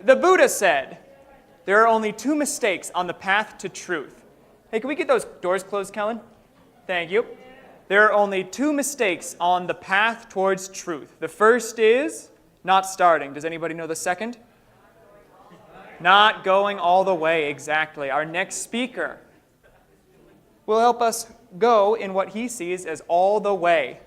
The Buddha said, there are only two mistakes on the path to truth. Hey, can we get those doors closed, Kellen? Thank you. There are only two mistakes on the path towards truth. The first is not starting. Does anybody know the second? Not going all the way, exactly. Our next speaker will help us go in what he sees as all the way.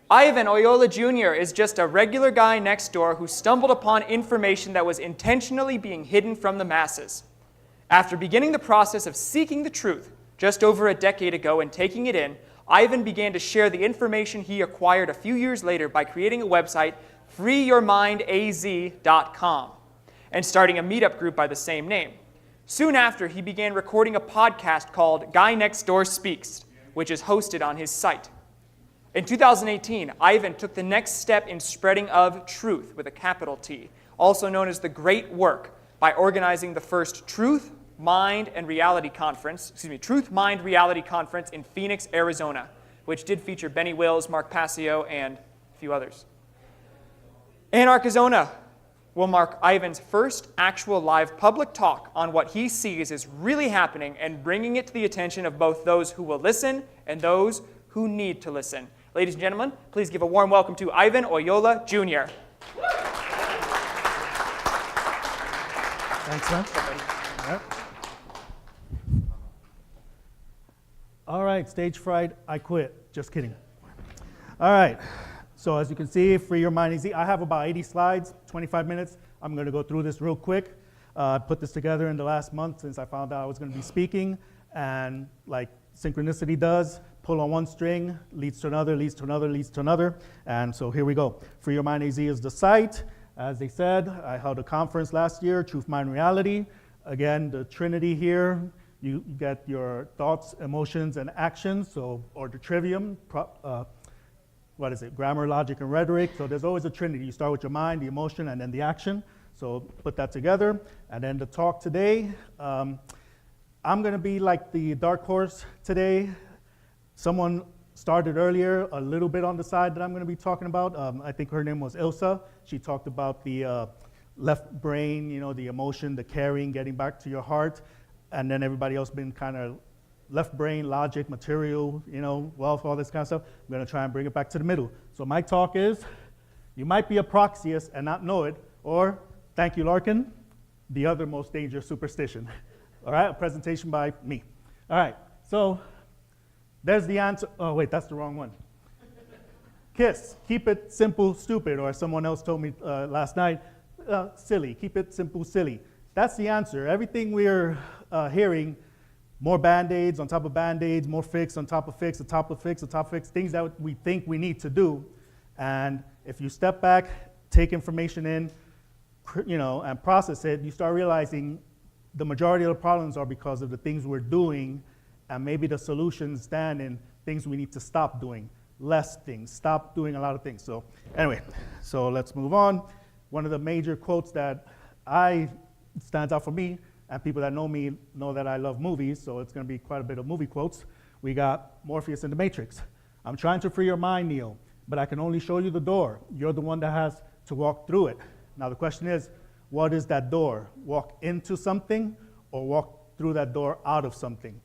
Ivan Oyola Jr. is just a regular guy next door who stumbled upon information that was intentionally being hidden from the masses. After beginning the process of seeking the truth just over a decade ago and taking it in, Ivan began to share the information he acquired a few years later by creating a website, freeyourmindaz.com, and starting a meetup group by the same name. Soon after, he began recording a podcast called Guy Next Door Speaks, which is hosted on his site. In 2018, Ivan took the next step in spreading of truth with a capital T, also known as the Great Work, by organizing the first Truth, Mind Reality Conference in Phoenix, Arizona, which did feature Benny Wills, Mark Passio, and a few others. Anarchizona will mark Ivan's first actual live public talk on what he sees is really happening and bringing it to the attention of both those who will listen and those who need to listen. Ladies and gentlemen, please give a warm welcome to Ivan Oyola Jr. Thanks, man. Yep. All right, stage fright, I quit. Just kidding. All right, so as you can see, Free Your Mind Easy. I have about 80 slides, 25 minutes. I'm going to go through this real quick. I put this together in the last month since I found out I was going to be speaking. And like synchronicity does, pull on one string, leads to another, leads to another, leads to another. And so here we go. Free Your Mind AZ is the site. As they said, I held a conference last year, Truth, Mind, Reality. Again, the Trinity here. You get your thoughts, emotions, and actions, or the trivium, grammar, logic, and rhetoric. So there's always a trinity. You start with your mind, the emotion, and then the action. So put that together. And then the talk today, I'm going to be like the dark horse today. Someone started earlier a little bit on the side that I'm going to be talking about. I think her name was Ilsa. She talked about the left brain, the emotion, the caring, getting back to your heart. And then everybody else been kind of left brain, logic, material, wealth, all this kind of stuff. I'm going to try and bring it back to the middle. So my talk is, you might be a proxyist and not know it, or, thank you, Larkin, the other most dangerous superstition. All right, a presentation by me. All right, so there's the answer. Oh, wait, that's the wrong one. KISS, keep it simple, stupid, or as someone else told me last night, silly, keep it simple, silly. That's the answer. Everything we're hearing, more Band-Aids on top of Band-Aids, more fix on top of fix, on top of fix, on top of fix, things that we think we need to do. And if you step back, take information in, and process it, you start realizing the majority of the problems are because of the things we're doing, and maybe the solutions stand in things we need to stop doing. Less things, stop doing a lot of things. So anyway, so let's move on. One of the major quotes that stands out for me, and people that know me know that I love movies, so it's going to be quite a bit of movie quotes. We got Morpheus in the Matrix. I'm trying to free your mind, Neo, but I can only show you the door. You're the one that has to walk through it. Now the question is, what is that door? Walk into something or walk through that door out of something?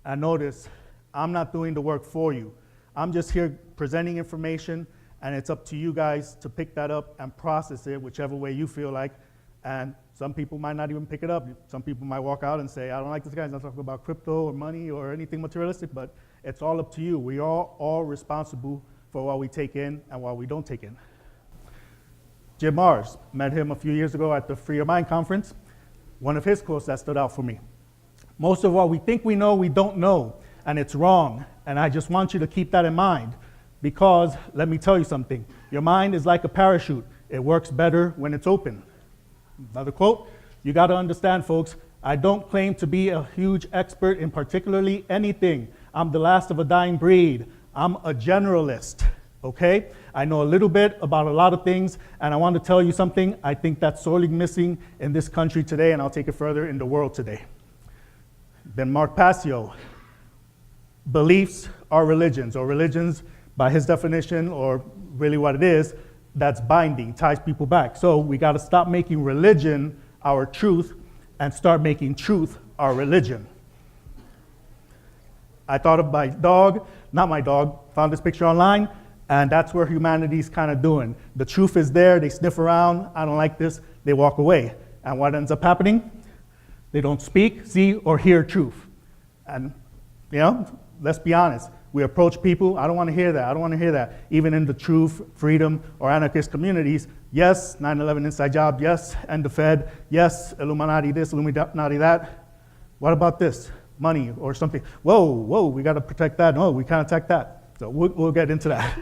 And notice, I'm not doing the work for you. I'm just here presenting information, and it's up to you guys to pick that up and process it whichever way you feel like. And some people might not even pick it up. Some people might walk out and say, I don't like this guy. He's not talking about crypto or money or anything materialistic, but it's all up to you. We are all responsible for what we take in and what we don't take in. Jim Mars, met him a few years ago at the Free Your Mind conference. One of his quotes that stood out for me. Most of what we think we know, we don't know, and it's wrong. And I just want you to keep that in mind, because let me tell you something. Your mind is like a parachute. It works better when it's open. Another quote, you got to understand, folks, I don't claim to be a huge expert in particularly anything. I'm the last of a dying breed. I'm a generalist, okay? I know a little bit about a lot of things, and I want to tell you something. I think that's sorely missing in this country today, and I'll take it further in the world today. Then Mark Passio, beliefs are religions, or religions by his definition, or really what it is, that's binding, ties people back. So we got to stop making religion our truth and start making truth our religion. I thought of my dog, not my dog, found this picture online, and that's where humanity's kind of doing. The truth is there, they sniff around, I don't like this, they walk away. And what ends up happening? They don't speak, see, or hear truth. And, let's be honest. We approach people, I don't want to hear that, I don't want to hear that. Even in the truth, freedom, or anarchist communities, yes, 9/11 inside job, yes, end the Fed, yes, Illuminati this, Illuminati that. What about this? Money or something. Whoa, we got to protect that. No, we can't attack that. So we'll get into that.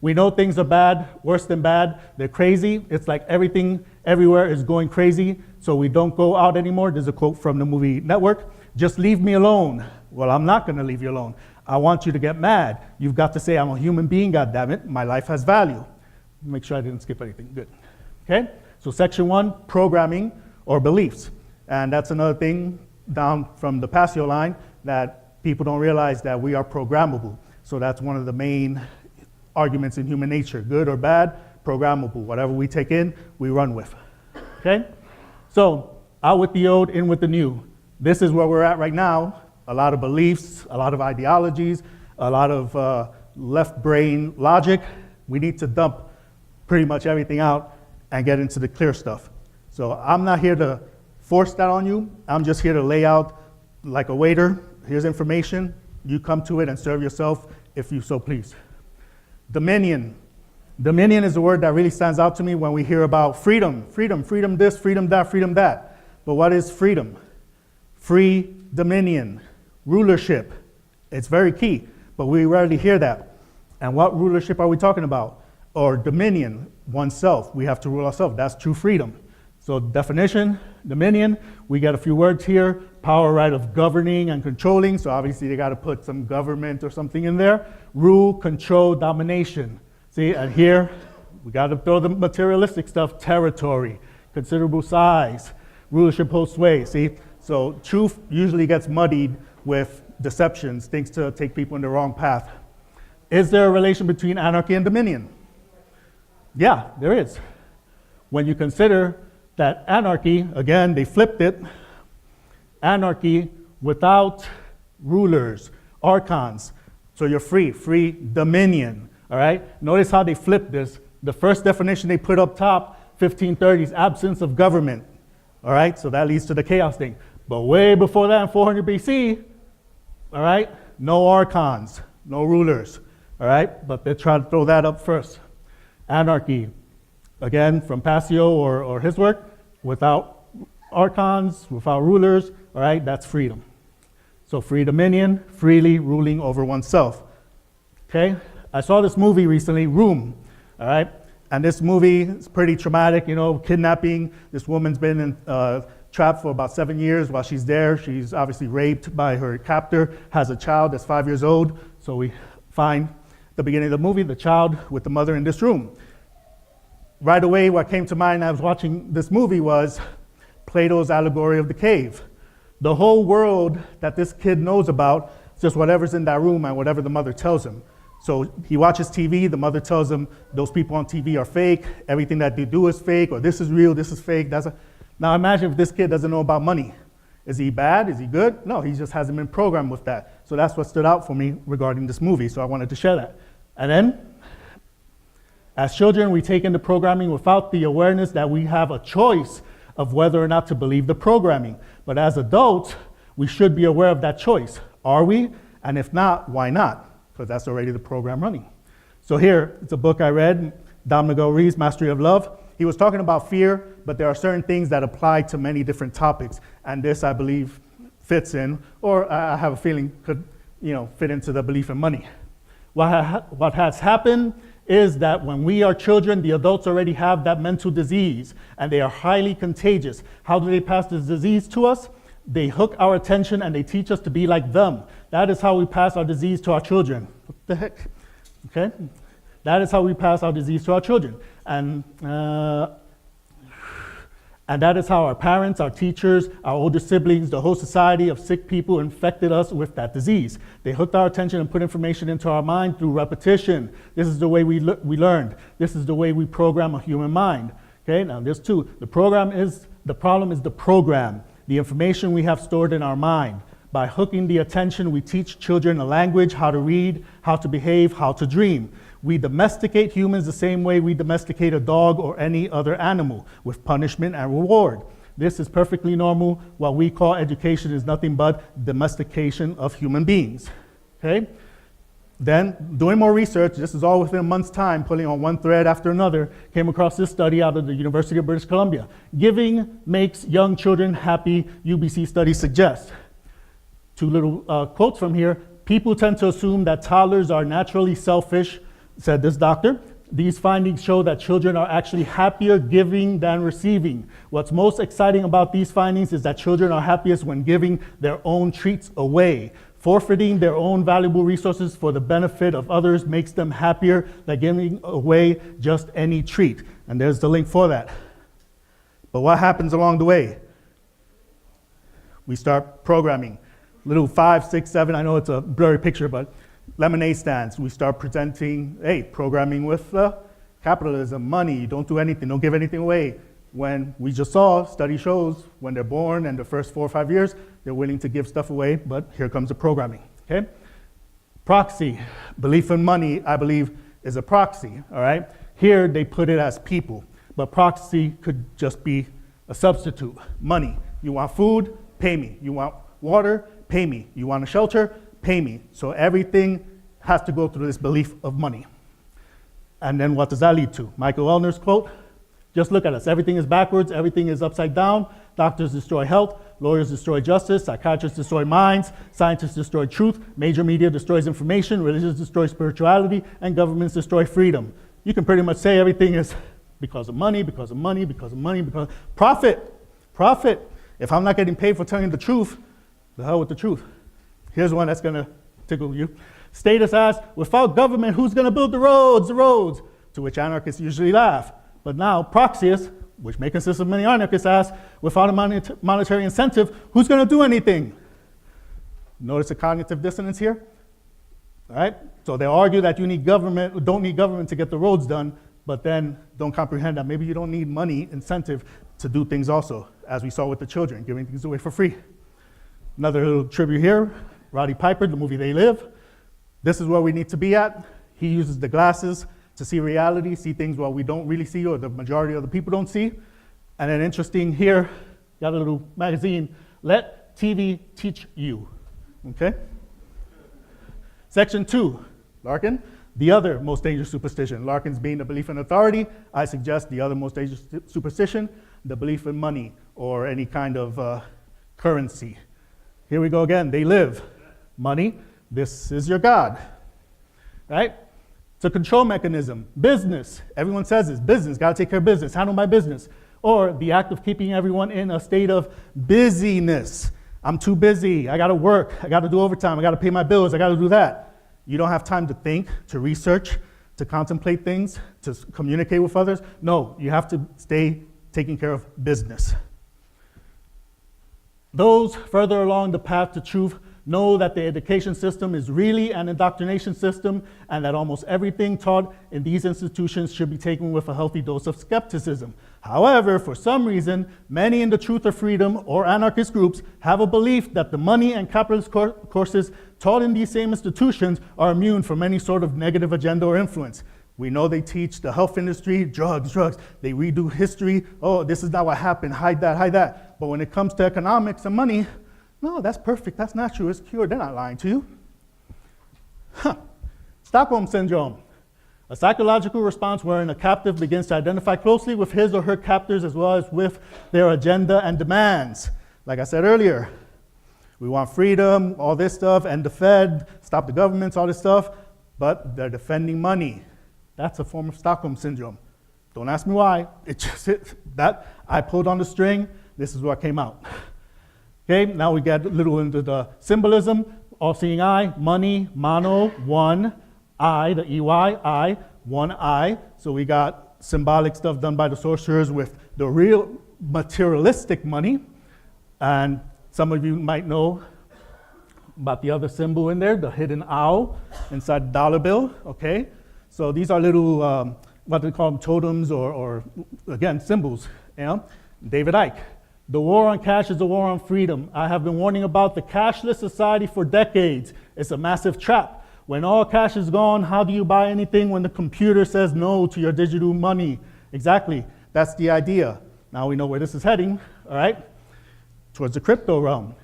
We know things are bad, worse than bad. They're crazy. It's like everything everywhere is going crazy, so we don't go out anymore. There's a quote from the movie Network. Just leave me alone. Well, I'm not going to leave you alone. I want you to get mad. You've got to say, I'm a human being, goddammit. My life has value. Make sure I didn't skip anything. Good. Okay? So section 1, programming or beliefs. And that's another thing down from the Passio line that people don't realize, that we are programmable. So that's one of the main arguments in human nature. Good or bad, programmable. Whatever we take in, we run with. Okay? So out with the old, in with the new. This is where we're at right now. A lot of beliefs, a lot of ideologies, a lot of left brain logic. We need to dump pretty much everything out and get into the clear stuff. So I'm not here to force that on you. I'm just here to lay out like a waiter. Here's information. You come to it and serve yourself if you so please. Dominion. Dominion is a word that really stands out to me when we hear about freedom. Freedom this, freedom that, freedom that. But what is freedom? Free dominion. Rulership. It's very key, but we rarely hear that. And what rulership are we talking about? Or dominion, oneself. We have to rule ourselves. That's true freedom. So definition, dominion, we got a few words here. Power, right, of governing and controlling. So obviously they got to put some government or something in there. Rule, control, domination. See, and here we got to throw the materialistic stuff. Territory, considerable size, rulership holds sway. See, so truth usually gets muddied with deceptions, things to take people in the wrong path. Is there a relation between anarchy and dominion? Yeah, there is. When you consider that anarchy, again, they flipped it, anarchy without rulers, archons. So you're free dominion, all right? Notice how they flipped this. The first definition they put up top, 1530s, absence of government, all right? So that leads to the chaos thing. But way before that, in 400 BC, all right, no archons, no rulers, all right? But they try to throw that up first. Anarchy, again, from Passio or his work, without archons, without rulers, all right, that's freedom. So free dominion, freely ruling over oneself. Okay, I saw this movie recently, Room, all right? And this movie is pretty traumatic, kidnapping. This woman's been trapped for about 7 years. While she's there, she's obviously raped by her captor, has a child that's 5 years old. So we find at the beginning of the movie, the child with the mother in this room. Right away, what came to mind as I was watching this movie was Plato's allegory of the cave. The whole world that this kid knows about is just whatever's in that room and whatever the mother tells him. So he watches TV, the mother tells him those people on TV are fake, everything that they do is fake, or this is real, this is fake. Now imagine if this kid doesn't know about money. Is he bad? Is he good? No, he just hasn't been programmed with that. So that's what stood out for me regarding this movie, so I wanted to share that. And then, as children, we take into programming without the awareness that we have a choice of whether or not to believe the programming. But as adults, we should be aware of that choice. Are we? And if not, why not? Because that's already the program running. So here, it's a book I read, Ivan Oyola Jrs, Mastery of Love. He was talking about fear, but there are certain things that apply to many different topics. And this, I believe, fits in, or I have a feeling could fit into the belief in money. What has happened is that when we are children, the adults already have that mental disease, and they are highly contagious. How do they pass this disease to us? They hook our attention and they teach us to be like them. That is how we pass our disease to our children. What the heck? Okay? That is how we pass our disease to our children. And that is how our parents, our teachers, our older siblings, the whole society of sick people infected us with that disease. They hooked our attention and put information into our mind through repetition. This is the way we learned. This is the way we program a human mind. Okay, now there's two. The problem is the program, the information we have stored in our mind. By hooking the attention, we teach children a language, how to read, how to behave, how to dream. We domesticate humans the same way we domesticate a dog or any other animal, with punishment and reward. This is perfectly normal. What we call education is nothing but domestication of human beings. Okay? Then, doing more research, this is all within a month's time, pulling on one thread after another, came across this study out of the University of British Columbia. Giving makes young children happy, UBC study suggests. Two little quotes from here. People tend to assume that toddlers are naturally selfish, said this doctor. These findings show that children are actually happier giving than receiving. What's most exciting about these findings is that children are happiest when giving their own treats away. Forfeiting their own valuable resources for the benefit of others makes them happier than giving away just any treat. And there's the link for that. But what happens along the way? We start programming. Little 5, 6, 7, I know it's a blurry picture, but lemonade stands. We start presenting, hey, programming with capitalism, money, you don't do anything, don't give anything away. When we just saw, study shows, when they're born and the first 4 or 5 years, they're willing to give stuff away, but here comes the programming, okay? Proxy, belief in money, I believe, is a proxy, all right? Here, they put it as people, but proxy could just be a substitute. Money, you want food, pay me. You want water, pay me. You want a shelter, pay me. So everything has to go through this belief of money. And then what does that lead to? Michael Wellner's quote, just look at us. Everything is backwards. Everything is upside down. Doctors destroy health. Lawyers destroy justice. Psychiatrists destroy minds. Scientists destroy truth. Major media destroys information. Religions destroy spirituality. And governments destroy freedom. You can pretty much say everything is because of money, because of money, because of money, because of profit. Profit. If I'm not getting paid for telling the truth, the hell with the truth. Here's one that's going to tickle you. Status asks, without government, who's going to build the roads, the roads? To which anarchists usually laugh. But now, Proxyist, which may consist of many anarchists, asks, without a monetary incentive, who's going to do anything? Notice the cognitive dissonance here? All right? So they argue that you need government, don't need government to get the roads done, but then don't comprehend that maybe you don't need money incentive to do things also, as we saw with the children, giving things away for free. Another little tribute here, Roddy Piper, the movie They Live. This is where we need to be at. He uses the glasses to see reality, see things what we don't really see or the majority of the people don't see. And then interesting here, got a little magazine, Let TV Teach You, okay? Section 2, Larkin, the other most dangerous superstition. Larkin's being the belief in authority. I suggest the other most dangerous superstition, the belief in money or any kind of currency. Here we go again, they live. Money, this is your God, right? It's a control mechanism. Business, everyone says this, business, gotta take care of business, handle my business. Or the act of keeping everyone in a state of busyness. I'm too busy, I gotta work, I gotta do overtime, I gotta pay my bills, I gotta do that. You don't have time to think, to research, to contemplate things, to communicate with others. No, you have to stay taking care of business. Those further along the path to truth know that the education system is really an indoctrination system and that almost everything taught in these institutions should be taken with a healthy dose of skepticism. However, for some reason, many in the Truth or Freedom or anarchist groups have a belief that the money and capitalist courses taught in these same institutions are immune from any sort of negative agenda or influence. We know they teach the health industry, drugs. They redo history. Oh, this is not what happened, hide that. But when it comes to economics and money, no, that's perfect, that's not true, it's cured, they're not lying to you. Stockholm Syndrome, a psychological response wherein a captive begins to identify closely with his or her captors as well as with their agenda and demands. Like I said earlier, we want freedom, all this stuff, end the Fed, stop the governments, all this stuff, but they're defending money. That's a form of Stockholm Syndrome. Don't ask me why, that I pulled on the string, this is what came out. Okay, now we get a little into the symbolism. All-seeing eye, money, mano, one, eye, the EY, eye, one eye. So we got symbolic stuff done by the sorcerers with the real materialistic money. And some of you might know about the other symbol in there, the hidden owl inside the dollar bill, okay? So these are little what they call them, totems or again, symbols. David Icke. The war on cash is a war on freedom. I have been warning about the cashless society for decades. It's a massive trap. When all cash is gone, how do you buy anything when the computer says no to your digital money? Exactly, that's the idea. Now we know where this is heading, all right? Towards the crypto realm.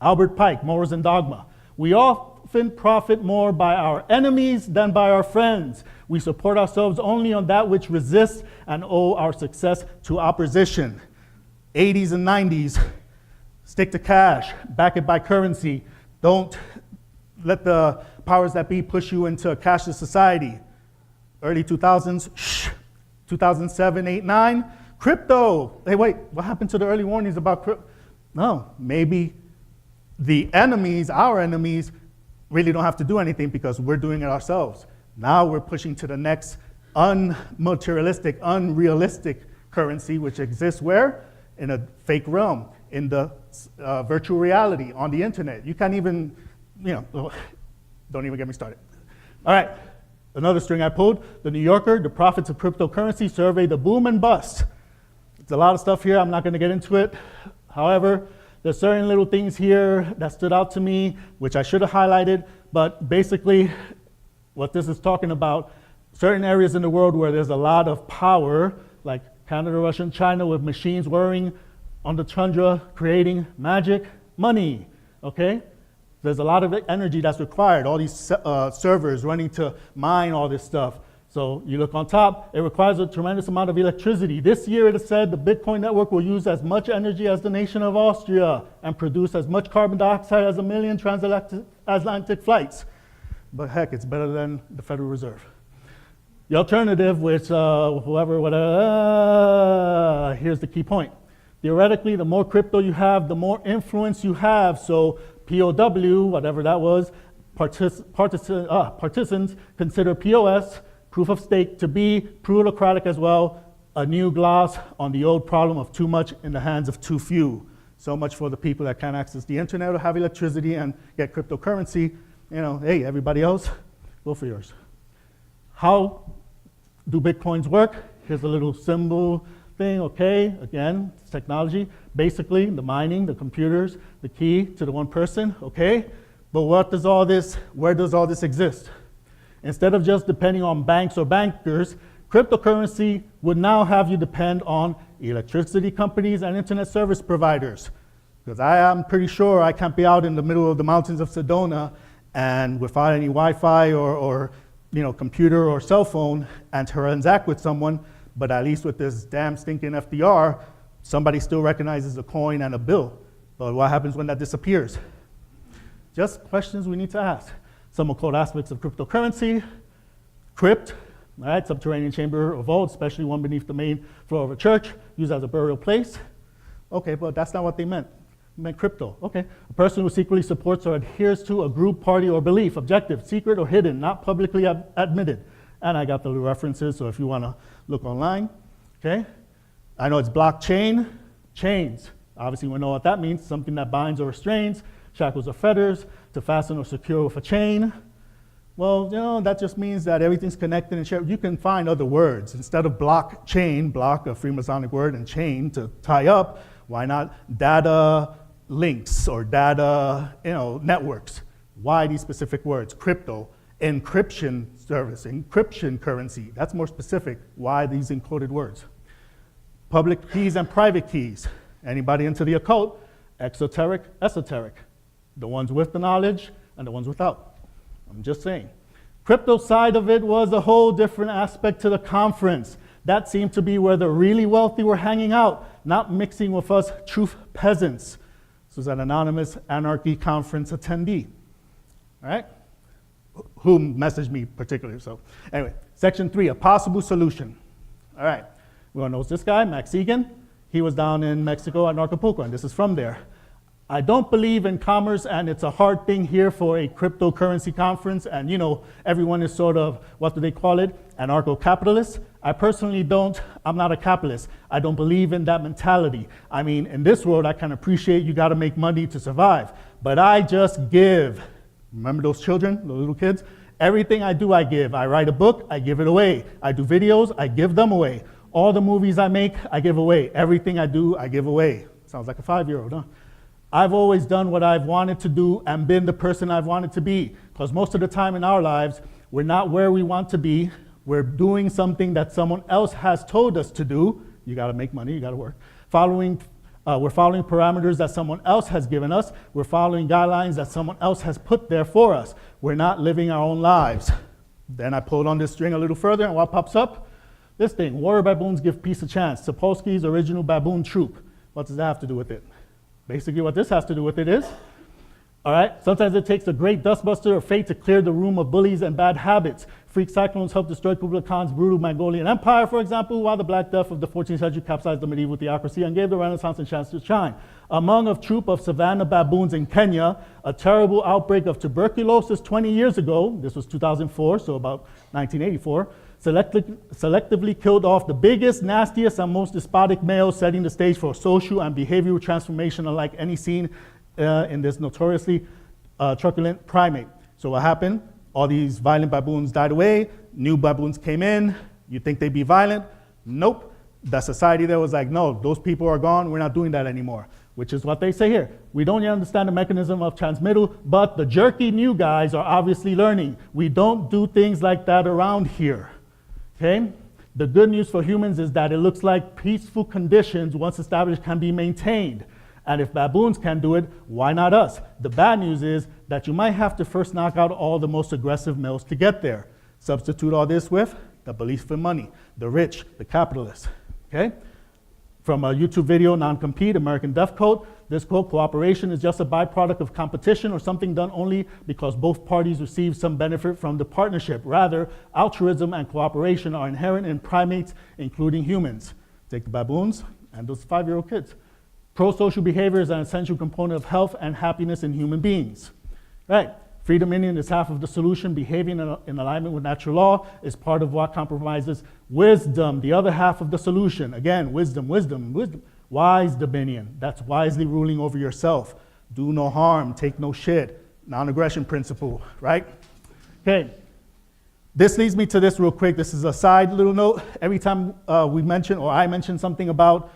Albert Pike, Morals and Dogma. We often profit more by our enemies than by our friends. We support ourselves only on that which resists and owe our success to opposition. 80s and 90s, stick to cash, back it by currency. Don't let the powers that be push you into a cashless society. Early 2000s, 2007, 8, 9, crypto. Hey, wait, what happened to the early warnings about crypto? No, maybe the enemies, our enemies, really don't have to do anything because we're doing it ourselves. Now we're pushing to the next unmaterialistic, unrealistic currency, which exists where? In a fake realm, in the virtual reality, on the internet. You can't even, don't even get me started. All right, another string I pulled, the New Yorker, the profits of cryptocurrency survey, the boom and bust. It's a lot of stuff here, I'm not gonna get into it. However, there's certain little things here that stood out to me, which I should have highlighted, but basically what this is talking about, certain areas in the world where there's a lot of power, like Canada, Russia, and China with machines whirring on the tundra, creating magic money, okay? There's a lot of energy that's required, all these servers running to mine all this stuff. So you look on top, it requires a tremendous amount of electricity. This year it is said the Bitcoin network will use as much energy as the nation of Austria and produce as much carbon dioxide as 1 million transatlantic flights. But heck, it's better than the Federal Reserve. The alternative, which here's the key point. Theoretically, the more crypto you have, the more influence you have. So POW, whatever that was, partisans consider POS, proof of stake, to be plutocratic as well, a new gloss on the old problem of too much in the hands of too few. So much for the people that can't access the internet or have electricity and get cryptocurrency. Hey, everybody else, go for yours. How do Bitcoins work? Here's a little symbol thing, okay? Again, it's technology. Basically, the mining, the computers, the key to the one person, okay? But where does all this exist? Instead of just depending on banks or bankers, cryptocurrency would now have you depend on electricity companies and internet service providers. Because I am pretty sure I can't be out in the middle of the mountains of Sedona and without any Wi-Fi or computer or cell phone and transact with someone, but at least with this damn stinking FDR, somebody still recognizes a coin and a bill. But what happens when that disappears? Just questions we need to ask. Some occult aspects of cryptocurrency, crypt, right, subterranean chamber or vault, especially one beneath the main floor of a church, used as a burial place. Okay, but that's not what they meant. It meant crypto. Okay, a person who secretly supports or adheres to a group, party, or belief, objective, secret, or hidden, not publicly admitted. And I got the little references, so if you want to look online, okay? I know it's blockchain, chains. Obviously, we know what that means, something that binds or restrains, shackles or fetters, to fasten or secure with a chain. Well, that just means that everything's connected and shared. You can find other words. Instead of blockchain, block, a Freemasonic word, and chain to tie up, why not data links or data, networks? Why these specific words? Crypto, encryption service, encryption currency. That's more specific. Why these encoded words? Public keys and private keys. Anybody into the occult? Exoteric, esoteric. The ones with the knowledge and the ones without. I'm just saying. Crypto side of it was a whole different aspect to the conference. That seemed to be where the really wealthy were hanging out, not mixing with us truth peasants. This was an anonymous anarchy conference attendee. All right? Who messaged me particularly. So anyway, section 3, a possible solution. All right, we all know this guy, Max Egan. He was down in Mexico at Acapulco, and this is from there. I don't believe in commerce, and it's a hard thing here for a cryptocurrency conference, and everyone is sort of, what do they call it, anarcho-capitalist. I personally don't, I'm not a capitalist. I don't believe in that mentality. I mean, in this world, I can appreciate you gotta make money to survive, but I just give. Remember those children, the little kids? Everything I do, I give. I write a book, I give it away. I do videos, I give them away. All the movies I make, I give away. Everything I do, I give away. Sounds like a 5-year-old, huh? I've always done what I've wanted to do and been the person I've wanted to be. Because most of the time in our lives, we're not where we want to be. We're doing something that someone else has told us to do. You gotta make money, you gotta work. We're following parameters that someone else has given us. We're following guidelines that someone else has put there for us. We're not living our own lives. Then I pulled on this string a little further, and what pops up? This thing, warrior baboons give peace a chance. Sapolsky's original baboon troop. What does that have to do with it? Basically what this has to do with it is, all right, sometimes it takes a great dustbuster or fate to clear the room of bullies and bad habits. Freak cyclones helped destroy Kublai Khan's brutal Mongolian Empire, for example, while the Black Death of the 14th century capsized the medieval theocracy and gave the Renaissance a chance to shine. Among a troop of savannah baboons in Kenya, a terrible outbreak of tuberculosis 20 years ago, this was 2004, so about 1984, selectively killed off the biggest, nastiest, and most despotic males, setting the stage for social and behavioral transformation unlike any seen in this notoriously truculent primate. So what happened? All these violent baboons died away, new baboons came in. You think they'd be violent? Nope. The society there was like, no, those people are gone, we're not doing that anymore, which is what they say here. We don't yet understand the mechanism of transmittal, but the jerky new guys are obviously learning. We don't do things like that around here, okay? The good news for humans is that it looks like peaceful conditions, once established, can be maintained. And if baboons can do it, why not us? The bad news is that you might have to first knock out all the most aggressive males to get there. Substitute all this with the belief in money, the rich, the capitalists, okay? From a YouTube video, Non-Compete, American Death Code, this quote, cooperation is just a byproduct of competition or something done only because both parties receive some benefit from the partnership. Rather, altruism and cooperation are inherent in primates, including humans. Take the baboons and those 5-year-old kids. Pro-social behavior is an essential component of health and happiness in human beings. Right? Free dominion is half of the solution. Behaving in alignment with natural law is part of what compromises wisdom, the other half of the solution. Again, wisdom. Wise dominion. That's wisely ruling over yourself. Do no harm, take no shit. Non-aggression principle, right? Okay. This leads me to this real quick. This is a side little note. Every time we mention, or I mention something about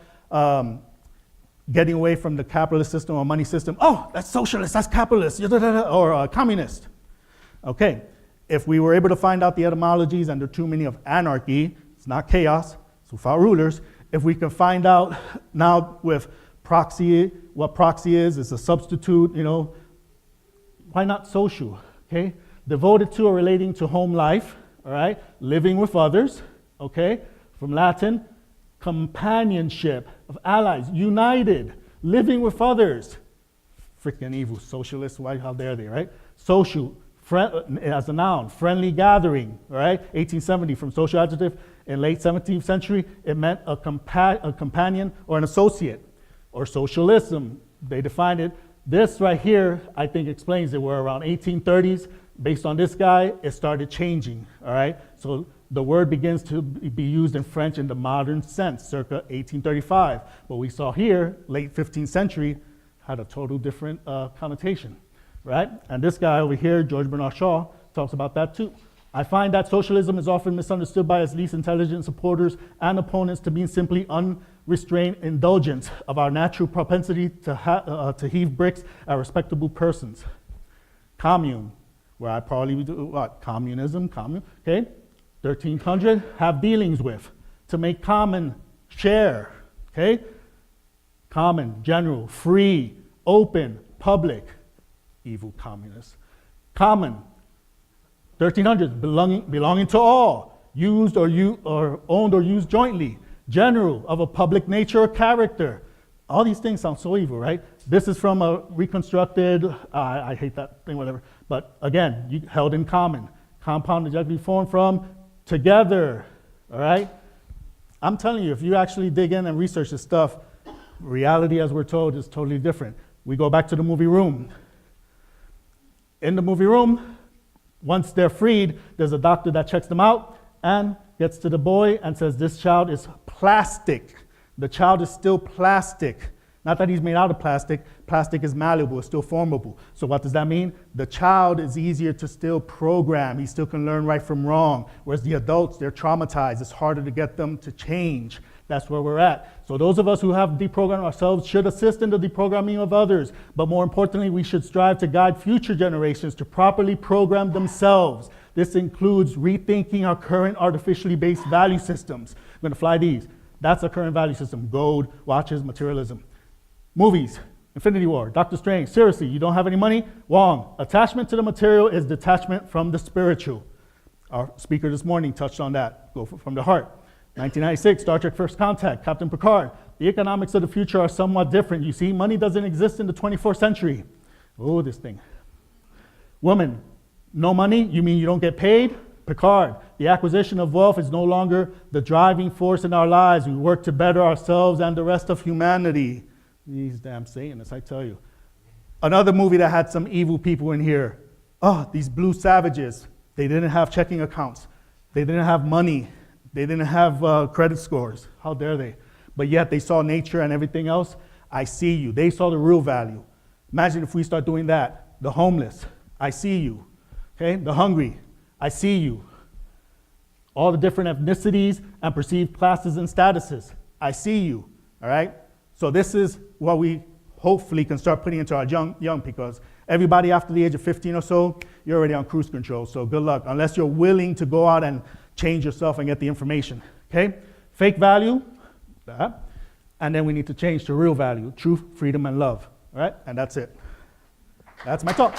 getting away from the capitalist system or money system. Oh, that's socialist, that's capitalist, or communist. Okay, if we were able to find out the etymologies and the true meaning of anarchy, it's not chaos, it's without rulers. If we can find out now with proxy, what proxy is a substitute, why not social, okay? Devoted to or relating to home life, all right? Living with others, okay? From Latin, companionship of allies, united, living with others. Freaking evil socialists, how dare they, right? Social, as a noun, friendly gathering, all right? 1870, from social adjective, in late 17th century, it meant a companion or an associate, or socialism, they defined it. This right here, I think explains it. We're around 1830s. Based on this guy, it started changing, all right? So the word begins to be used in French in the modern sense, circa 1835. What we saw here, late 15th century, had a total different connotation, right? And this guy over here, George Bernard Shaw, talks about that too. I find that socialism is often misunderstood by its least intelligent supporters and opponents to mean simply unrestrained indulgence of our natural propensity to heave bricks at respectable persons. Commune, where I probably would do what? Communism, okay? 1300, have dealings with, to make common, share, okay? Common, general, free, open, public, evil communists. Common, 1300s, belonging to all, used or owned or used jointly. General, of a public nature or character. All these things sound so evil, right? This is from a reconstructed, I hate that thing, whatever. But again, held in common. Compound adjectively formed from together, all right? I'm telling you, if you actually dig in and research this stuff, reality, as we're told, is totally different. We go back to the movie room. In the movie room, once they're freed, there's a doctor that checks them out and gets to the boy and says, this child is plastic. The child is still plastic. Not that he's made out of plastic. Plastic is malleable, it's still formable. So what does that mean? The child is easier to still program. He still can learn right from wrong. Whereas the adults, they're traumatized. It's harder to get them to change. That's where we're at. So those of us who have deprogrammed ourselves should assist in the deprogramming of others. But more importantly, we should strive to guide future generations to properly program themselves. This includes rethinking our current artificially based value systems. I'm going to fly these. That's our current value system. Gold, watches, materialism. Movies, Infinity War, Doctor Strange. Seriously, you don't have any money? Wrong. Attachment to the material is detachment from the spiritual. Our speaker this morning touched on that. Go from the heart. 1996, Star Trek First Contact, Captain Picard. The economics of the future are somewhat different. You see, money doesn't exist in the 24th century. Oh, this thing. Woman, no money, you mean you don't get paid? Picard, the acquisition of wealth is no longer the driving force in our lives. We work to better ourselves and the rest of humanity. These damn Satanists, I tell you. Another movie that had some evil people in here. Oh, these blue savages. They didn't have checking accounts. They didn't have money. They didn't have credit scores. How dare they? But yet they saw nature and everything else. I see you. They saw the real value. Imagine if we start doing that. The homeless, I see you. Okay? The hungry, I see you. All the different ethnicities and perceived classes and statuses, I see you. All right? So this is what we hopefully can start putting into our young because everybody after the age of 15 or so, you're already on cruise control. So good luck, unless you're willing to go out and change yourself and get the information, okay? Fake value, that. And then we need to change to real value, truth, freedom, and love, all right? And that's it. That's my talk.